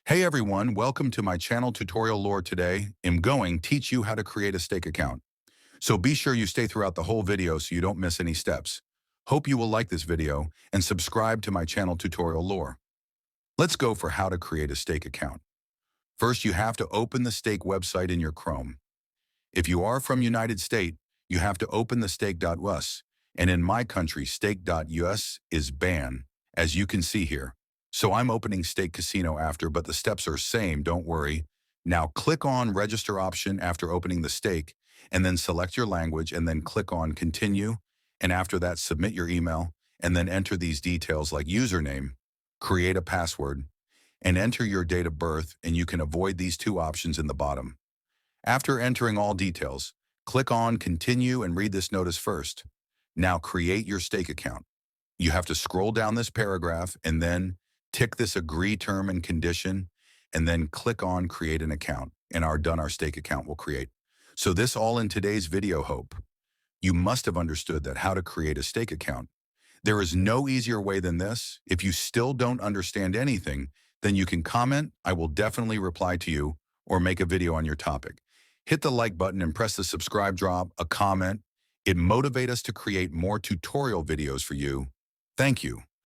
Hey everyone, welcome to my channel tutorial lore. Today, I'm going to teach you how to create a stake account. So be sure you stay throughout the whole video so you don't miss any steps. Hope you will like this video and subscribe to my channel tutorial lore. Let's go for how to create a stake account. First, you have to open the stake website in your Chrome. If you are from United States, you have to open the stake.us, and in my country, stake.us is banned, as you can see here. So I'm opening Stake Casino after, but the steps are same, don't worry. Now click on Register option after opening the stake, and then select your language, and then click on Continue, and after that submit your email, and then enter these details like username, create a password, and enter your date of birth, and you can avoid these two options in the bottom. After entering all details, click on Continue and read this notice first. Now create your stake account. You have to scroll down this paragraph and then tick this Agree Term and Condition, and then click on Create an Account, and our stake account will create. So this all in today's video. Hope you must have understood that how to create a stake account. There is no easier way than this. If you still don't understand anything, then you can comment. I will definitely reply to you or make a video on your topic. Hit the like button and press the subscribe, drop a comment. It motivates us to create more tutorial videos for you. Thank you.